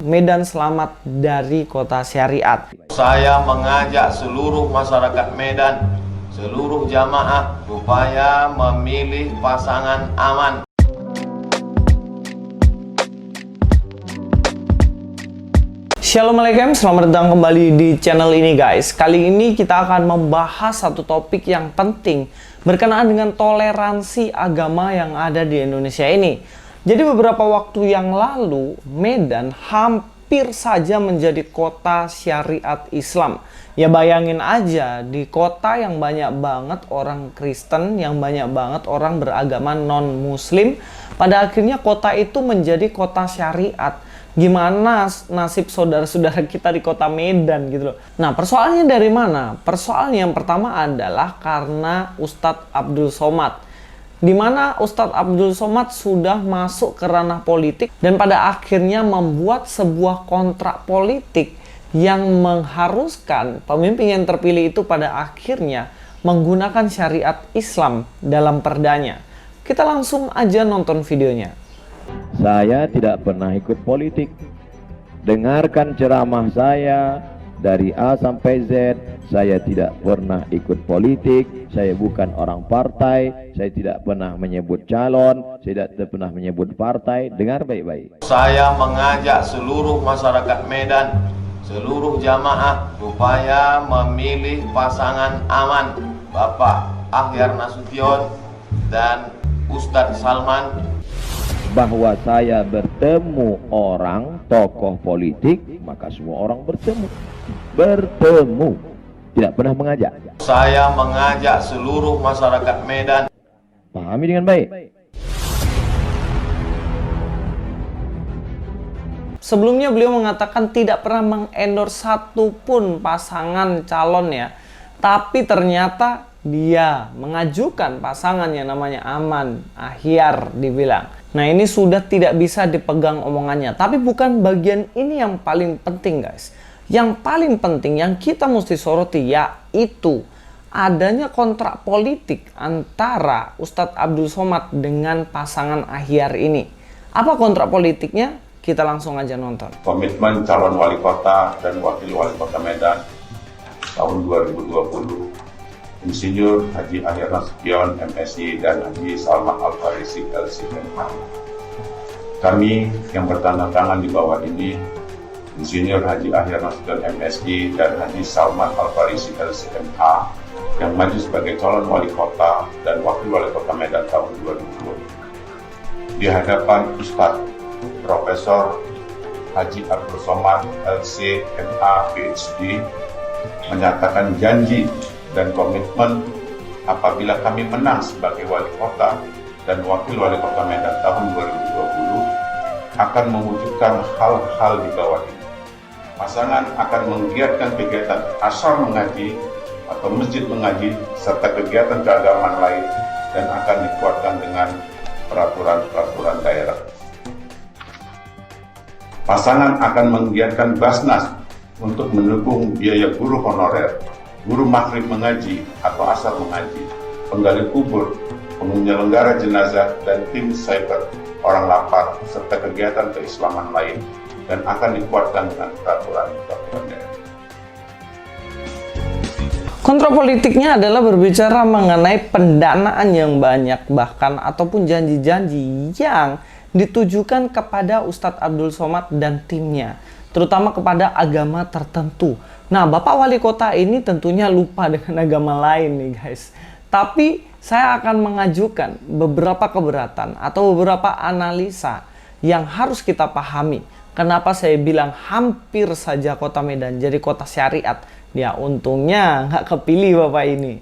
Medan selamat dari kota syariat. Saya mengajak seluruh masyarakat Medan, seluruh jamaah supaya memilih pasangan aman. Assalamualaikum, selamat datang kembali di channel ini guys. Kali ini kita akan membahas satu topik yang penting berkenaan dengan toleransi agama yang ada di Indonesia ini. Jadi beberapa waktu yang lalu Medan hampir saja menjadi kota syariat Islam. Ya bayangin aja, di kota yang banyak banget orang Kristen, yang banyak banget orang beragama non-Muslim, pada akhirnya kota itu menjadi kota syariat. Gimana nasib saudara-saudara kita di kota Medan gitu loh. Nah, persoalannya dari mana? Persoalannya yang pertama adalah karena Ustadz Abdul Somad. Di mana Ustadz Abdul Somad sudah masuk ke ranah politik dan pada akhirnya membuat sebuah kontrak politik yang mengharuskan pemimpin yang terpilih itu pada akhirnya menggunakan syariat Islam dalam perdanya. Kita langsung aja nonton videonya. Saya tidak pernah ikut politik. Dengarkan ceramah saya dari A sampai Z. Saya tidak pernah ikut politik. Saya bukan orang partai. Saya tidak pernah menyebut calon. Saya tidak pernah menyebut partai. Dengar baik-baik. Saya mengajak seluruh masyarakat Medan, seluruh jamaah supaya memilih pasangan aman, Bapak Ahyar Nasution dan Ustadz Salman. Bahwa saya bertemu orang tokoh politik, maka semua orang bertemu, tidak pernah mengajak. Saya mengajak seluruh masyarakat Medan. Pahami dengan baik. Sebelumnya beliau mengatakan tidak pernah mengendorse satupun pasangan calon ya. Tapi ternyata dia mengajukan pasangan yang namanya Aman, Ahyar dibilang. Nah ini sudah tidak bisa dipegang omongannya. Tapi bukan bagian ini yang paling penting guys. Yang paling penting yang kita mesti soroti yaitu adanya kontrak politik antara Ustadz Abdul Somad dengan pasangan Ahyar ini. Apa kontrak politiknya? Kita langsung aja nonton. Komitmen calon wali kota dan wakil wali kota Medan tahun 2020. Insinyur Haji Ahyar Nasution MSI dan Haji Salman Al-Farisi LCMH. Kami yang bertanda tangan di bawah ini, Insinyur Haji Ahyar Nasution MSI dan Haji Salman Al-Farisi LCMH yang maju sebagai calon wali kota dan wakil wali kota Medan tahun 2020. Di hadapan Ustadz Profesor Haji Abdul Somad LCMA PhD menyatakan janji dan komitmen apabila kami menang sebagai wali kota dan wakil wali kota Medan tahun 2020 akan mewujudkan hal-hal di bawah ini. Pasangan akan menggiatkan kegiatan asal mengaji atau masjid mengaji serta kegiatan keagamaan lain dan akan dikuatkan dengan peraturan-peraturan daerah. Pasangan akan menggiatkan Basnas untuk mendukung biaya guru honorer, guru maghrib mengaji atau asal mengaji, penggali kubur, penyelenggara jenazah, dan tim cyber orang lapar, serta kegiatan keislaman lain, dan akan dikuatkan dengan peraturan daerah. Kontrak politiknya adalah berbicara mengenai pendanaan yang banyak bahkan ataupun janji-janji yang ditujukan kepada Ustadz Abdul Somad dan timnya, terutama kepada agama tertentu. Nah, Bapak Wali Kota ini tentunya lupa dengan agama lain nih guys. Tapi saya akan mengajukan beberapa keberatan atau beberapa analisa yang harus kita pahami. Kenapa saya bilang hampir saja kota Medan jadi kota syariat? Ya untungnya nggak kepilih Bapak ini.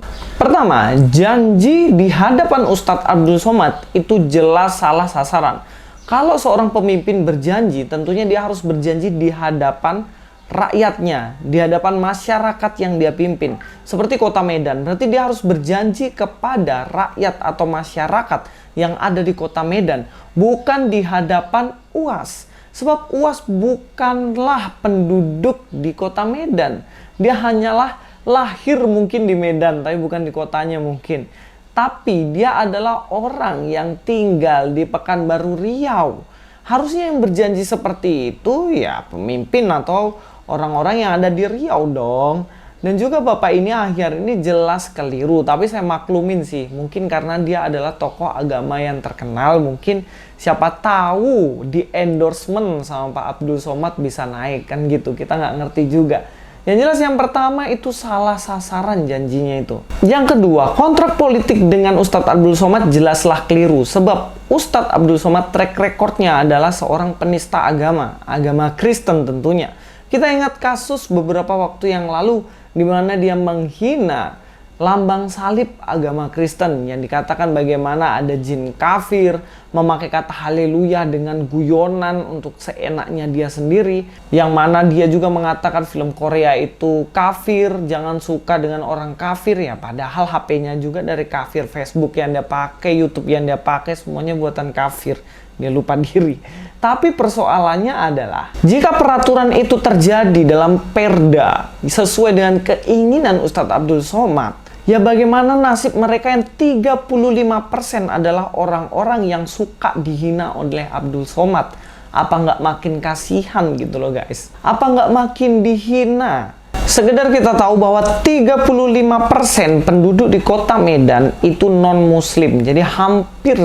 Pertama, janji di hadapan Ustadz Abdul Somad itu jelas salah sasaran. Kalau seorang pemimpin berjanji, tentunya dia harus berjanji di hadapan rakyatnya, di hadapan masyarakat yang dia pimpin. Seperti kota Medan, berarti dia harus berjanji kepada rakyat atau masyarakat yang ada di kota Medan, bukan di hadapan UAS. Sebab UAS bukanlah penduduk di kota Medan. Dia hanyalah lahir mungkin di Medan, tapi bukan di kotanya mungkin. Tapi dia adalah orang yang tinggal di Pekanbaru Riau. Harusnya yang berjanji seperti itu ya pemimpin atau orang-orang yang ada di Riau dong. Dan juga Bapak ini akhir ini jelas keliru, tapi saya maklumin sih. Mungkin karena dia adalah tokoh agama yang terkenal, mungkin siapa tahu di endorsement sama Pak Abdul Somad bisa naik kan gitu. Kita nggak ngerti juga. Yang jelas yang pertama itu salah sasaran janjinya itu. Yang kedua, kontrak politik dengan Ustadz Abdul Somad jelaslah keliru. Sebab Ustadz Abdul Somad track recordnya adalah seorang penista agama Kristen tentunya. Kita ingat kasus beberapa waktu yang lalu di mana dia menghina lambang salib agama Kristen yang dikatakan bagaimana ada jin kafir, memakai kata haleluya dengan guyonan untuk seenaknya dia sendiri, yang mana dia juga mengatakan film Korea itu kafir, jangan suka dengan orang kafir ya, padahal HP-nya juga dari kafir, Facebook yang dia pakai, YouTube yang dia pakai semuanya buatan kafir. Dia lupa diri. Tapi persoalannya adalah jika peraturan itu terjadi dalam perda sesuai dengan keinginan Ustadz Abdul Somad, ya bagaimana nasib mereka yang 35% adalah orang-orang yang suka dihina oleh Abdul Somad? Apa nggak makin kasihan gitu loh guys? Apa nggak makin dihina? Sekedar kita tahu bahwa 35% penduduk di kota Medan itu non-muslim. Jadi hampir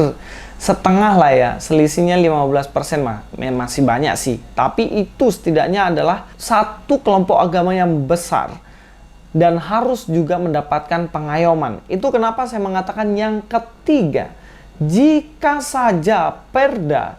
setengah lah ya, selisihnya 15% mah masih banyak sih. Tapi itu setidaknya adalah satu kelompok agama yang besar dan harus juga mendapatkan pengayoman. Itu kenapa saya mengatakan yang ketiga, jika saja perda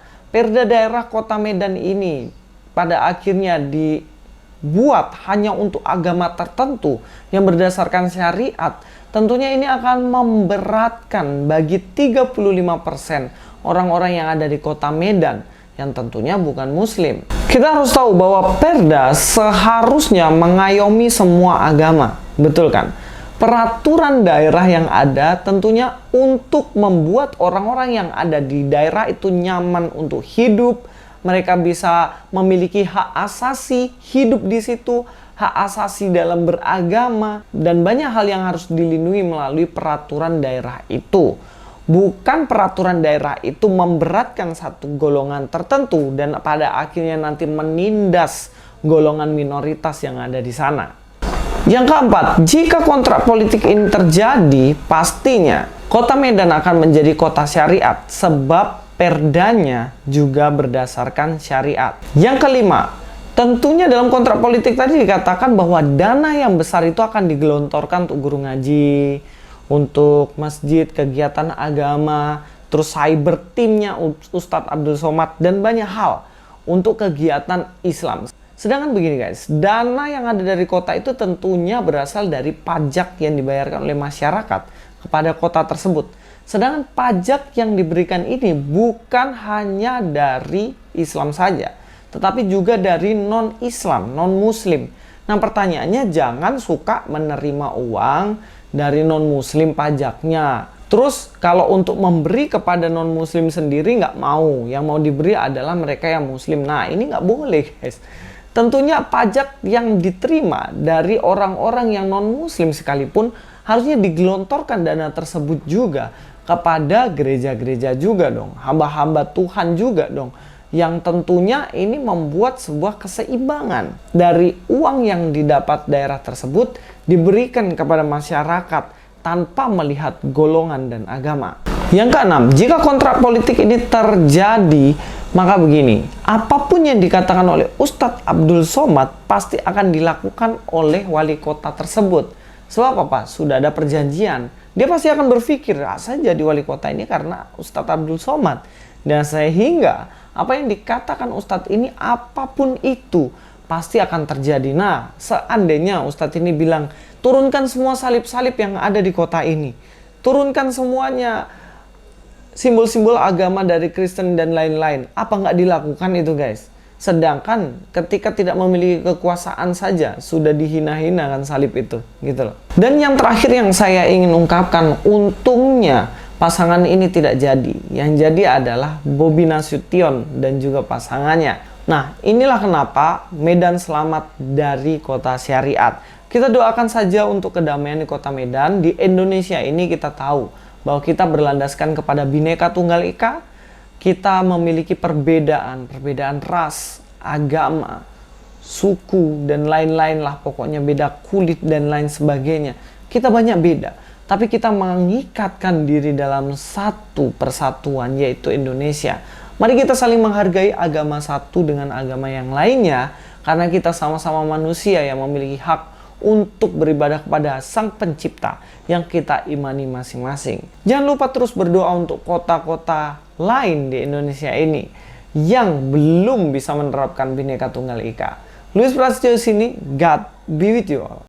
daerah kota Medan ini pada akhirnya dibuat hanya untuk agama tertentu yang berdasarkan syariat, tentunya ini akan memberatkan bagi 35% orang-orang yang ada di kota Medan yang tentunya bukan muslim. Kita harus tahu bahwa perda seharusnya mengayomi semua agama, betul kan? Peraturan daerah yang ada tentunya untuk membuat orang-orang yang ada di daerah itu nyaman untuk hidup, mereka bisa memiliki hak asasi hidup di situ, hak asasi dalam beragama, dan banyak hal yang harus dilindungi melalui peraturan daerah itu. Bukan peraturan daerah itu memberatkan satu golongan tertentu dan pada akhirnya nanti menindas golongan minoritas yang ada di sana. Yang keempat, jika kontrak politik ini terjadi, pastinya kota Medan akan menjadi kota syariat sebab perdanya juga berdasarkan syariat. Yang kelima, tentunya dalam kontrak politik tadi dikatakan bahwa dana yang besar itu akan digelontorkan untuk guru ngaji, untuk masjid, kegiatan agama, terus cyber timnya Ustadz Abdul Somad, dan banyak hal untuk kegiatan Islam. Sedangkan begini guys, dana yang ada dari kota itu tentunya berasal dari pajak yang dibayarkan oleh masyarakat kepada kota tersebut. Sedangkan pajak yang diberikan ini bukan hanya dari Islam saja, tetapi juga dari non-Islam, non-Muslim. Nah pertanyaannya, jangan suka menerima uang dari non-Muslim pajaknya. Terus kalau untuk memberi kepada non-Muslim sendiri nggak mau. Yang mau diberi adalah mereka yang Muslim. Nah ini nggak boleh guys. Tentunya pajak yang diterima dari orang-orang yang non-Muslim sekalipun harusnya digelontorkan dana tersebut juga kepada gereja-gereja juga dong. Hamba-hamba Tuhan juga dong. Yang tentunya ini membuat sebuah keseimbangan dari uang yang didapat daerah tersebut diberikan kepada masyarakat tanpa melihat golongan dan agama. Yang keenam, jika kontrak politik ini terjadi, maka begini, apapun yang dikatakan oleh Ustadz Abdul Somad pasti akan dilakukan oleh wali kota tersebut. Sebab apa? Sudah ada perjanjian. Dia pasti akan berpikir, saya jadi wali kota ini karena Ustadz Abdul Somad. Dan sehingga apa yang dikatakan Ustadz ini, apapun itu, pasti akan terjadi. Nah, seandainya Ustadz ini bilang, turunkan semua salib-salib yang ada di kota ini. Turunkan semuanya simbol-simbol agama dari Kristen dan lain-lain. Apa nggak dilakukan itu guys? Sedangkan ketika tidak memiliki kekuasaan saja, sudah dihina-hina kan salib itu. Gitu loh. Dan yang terakhir yang saya ingin ungkapkan, untungnya pasangan ini tidak jadi. Yang jadi adalah Bobi Nasution dan juga pasangannya. Nah, inilah kenapa Medan selamat dari kota syariat. Kita doakan saja untuk kedamaian di kota Medan. Di Indonesia ini kita tahu bahwa kita berlandaskan kepada Bhinneka Tunggal Ika, kita memiliki perbedaan ras, agama, suku, dan lain-lain lah, pokoknya beda kulit dan lain sebagainya. Kita banyak beda, tapi kita mengikatkan diri dalam satu persatuan, yaitu Indonesia. Mari kita saling menghargai agama satu dengan agama yang lainnya, karena kita sama-sama manusia yang memiliki hak untuk beribadah kepada Sang Pencipta yang kita imani masing-masing. Jangan lupa terus berdoa untuk kota-kota lain di Indonesia ini yang belum bisa menerapkan Bhinneka Tunggal Ika. Luis Prasetyo sini, God be with you all.